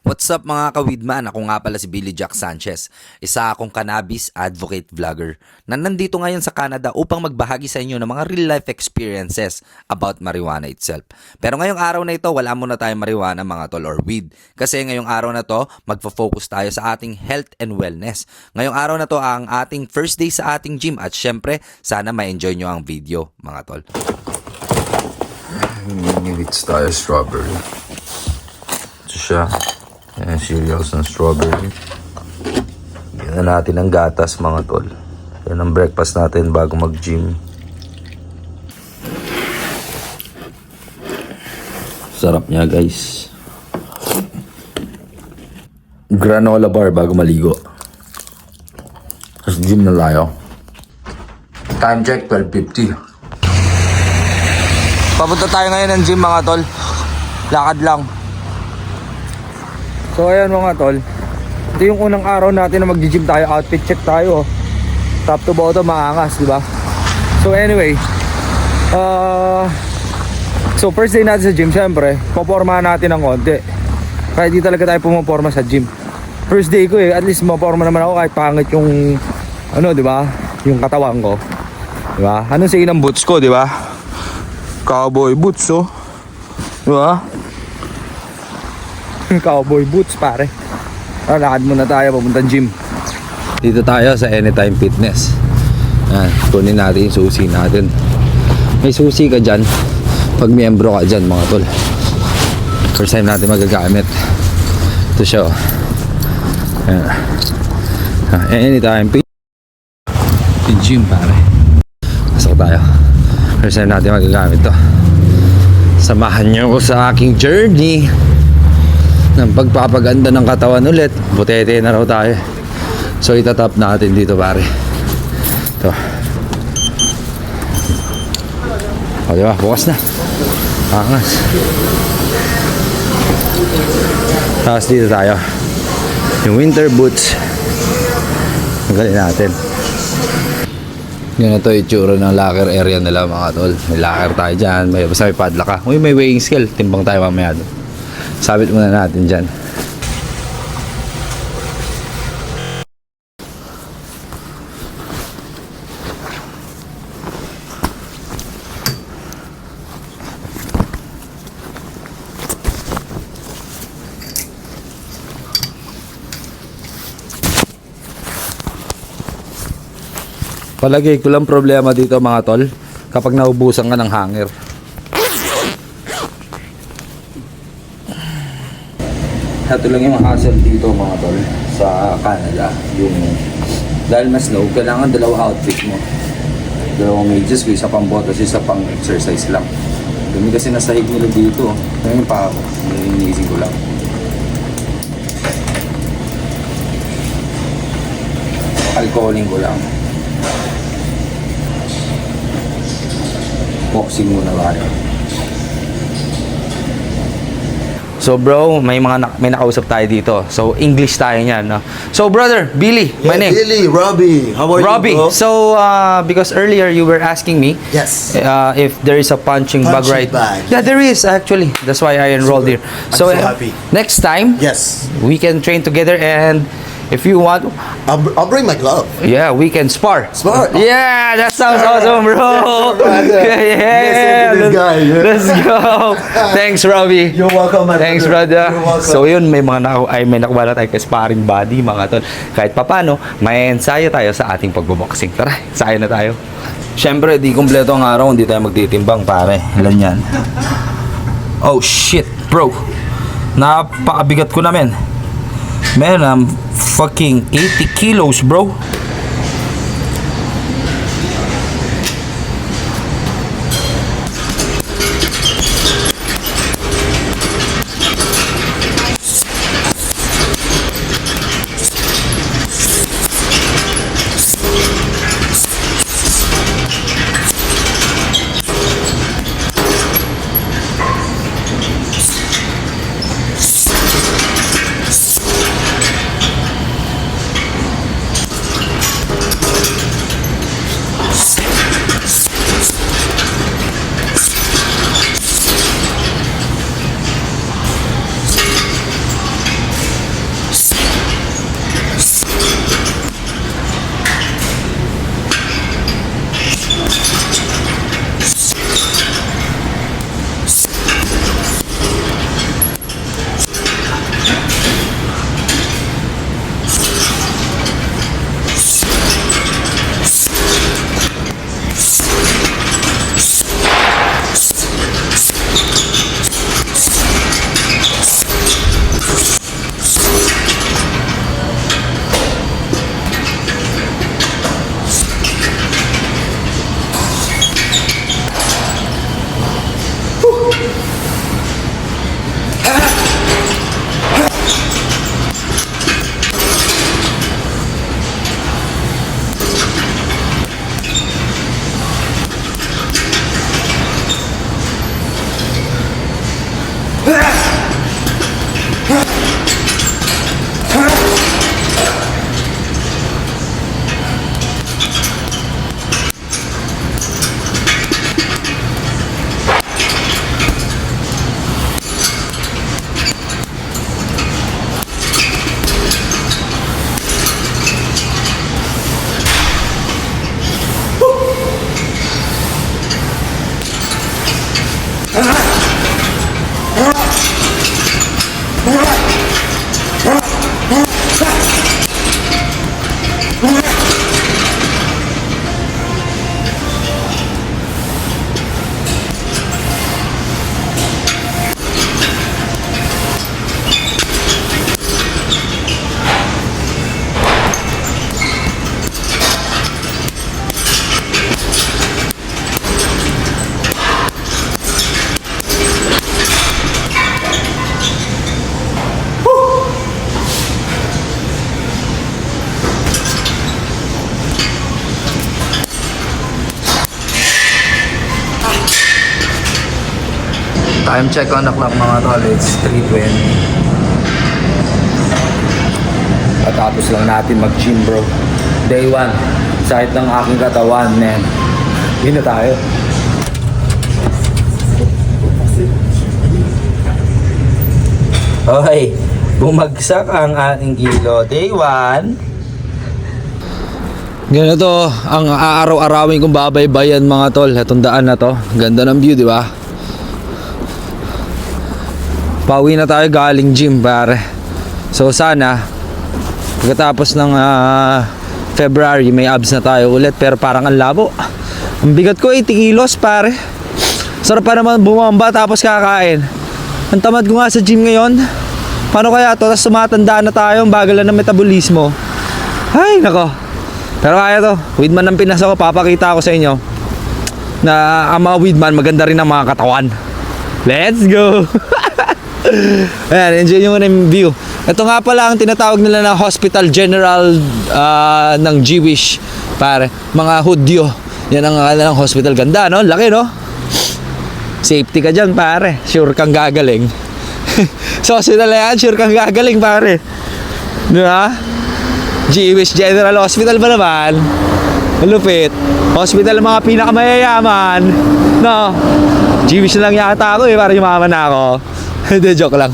What's up mga kawidman? Ako nga pala si Billy Jack Sanchez, isa akong cannabis advocate vlogger na nandito ngayon sa Canada upang magbahagi sa inyo ng mga real life experiences about marijuana itself. Pero ngayong araw na ito, wala muna tayong marijuana mga tol or weed. Kasi ngayong araw na to, magfo-focus tayo sa ating health and wellness. Ngayong araw na to ang ating first day sa ating gym at syempre, sana ma-enjoy nyo ang video mga tol. Minutes tayo strawberry. Ito siya. Ayan, cereals ng strawberry. Yan na natin ang gatas mga tol. Yan ang breakfast natin bago mag-gym. Sarap niya guys. Granola bar bago maligo. Tapos gym na tayo. Time check 12:50. Papunta tayo ngayon ng gym mga tol. Lakad lang. So ayan mga tol, ito yung unang araw natin na mag-gym tayo, outfit check tayo. Top to bottom maangas, di ba? So anyway, so first day natin sa gym, syempre, popormahan natin ng konti. Kahit di talaga tayo pumaporma sa gym. First day ko at least maporma naman ako kahit pangit yung di ba? Yung katawan ko. Di ba? Anong sige ng boots ko, di ba? Cowboy boots, oh. Di ba? Cowboy boots pare. Lakad muna tayo papuntang gym. Dito tayo sa Anytime Fitness. Yan, kunin natin yung susi natin. May susi ka dyan pag miyembro ka dyan mga tol. First time natin magagamit. Ito siya, oh. Anytime gym pare. Pasok tayo. First time natin magagamit to. Samahan niyo ko sa aking journey ng pagpapaganda ng katawan ulit. Butete na raw tayo. So itatap natin dito pare. Ito. O diba? Bukas na. Angas. Tapos dito tayo. Yung winter boots. Magaling natin. Yun na to itsura ng locker area nila mga tol. May locker tayo dyan. Basta may padlock ka. May weighing scale. Timbang tayo mamaya doon. Sabit muna natin dyan. Palagay ko lang problema dito mga tol kapag naubusan ka ng hanger. Ito lang yung hassle dito mga tol sa Canada. Yung dahil mas low, kailangan dalawa outfit mo. Dalawang medyas ko, isa pang botas, isa pang exercise lang. Dumi kasi nasahig nila dito. Ngayon pa ako, iniisip ko lang. Alcoholing ko lang. Boxing muna tayo. So bro, may nakausap tayo dito. So English tayo niyan, no? So brother, Billy, my name. Billy, Robbie. How are Robbie. you, bro? So because earlier you were asking me Yes. if there is a punching bag, right? bag. Yeah, there is actually. That's why I enrolled here. I'm so happy. Next time, Yes. we can train together, and if you want, I'll bring my glove. yeah, we can spar. Spar? Yeah, that sounds awesome, bro. Yeah, Listen to this guy, yeah. let's go. Thanks, Robbie. You're welcome, my Thanks, brother. brother. You're welcome. So yun, may nakuha na tayo kay sparring body, mga tol. Kahit papano, may ensayo tayo sa ating pagboboxing. Tara, ensayo na tayo. Siyempre, di kumpleto ang araw, hindi tayo magtitimbang pare. Ilan yan? Oh shit, bro. Napakabigat ko na men. Man, I'm fucking 80 kilos, bro. Time check on the clock mga tol, it's 3:20. Patapos lang natin mag-gym, bro. Day 1. Sakit ng aking katawan, man. Yun na tayo. Okay, bumagsak ang ating kilo. Day 1. Ganito ang aaraw-arawin kong babaybayan mga tol. Itong daan na to. Ganda ng view, di ba? Pauwi na tayo galing gym, pare. So sana pagkatapos ng February may abs na tayo ulit, pero parang ang labo. Ang bigat ko 80 kilos, pare. Sarap pa naman bumamba tapos kakain. Ang tamad ko nga sa gym ngayon. Paano kaya to? Tapos sumatanda na tayo, ang bagal na ng metabolismo. Ay, nako. Pero kaya to. Weedman ng Pinas ako. Papakita ko sa inyo na ang mga weedman maganda rin ang mga katawan. Let's go! Ayan, enjoy nyo muna yung view. Ito nga pala ang tinatawag nila na Hospital General ng Jewish, pare. Mga Hudyo. Yan ang ng hospital. Ganda, no? Laki, no? Safety ka dyan, pare. Sure kang gagaling. Sa hospital na yan, sure kang gagaling, pare. Diba? Jewish General Hospital ba naman? Malupit. Hospital ng mga pinakamayayaman. No? Jewish na lang yata ako para yumaman na ako. Hindi, joke lang.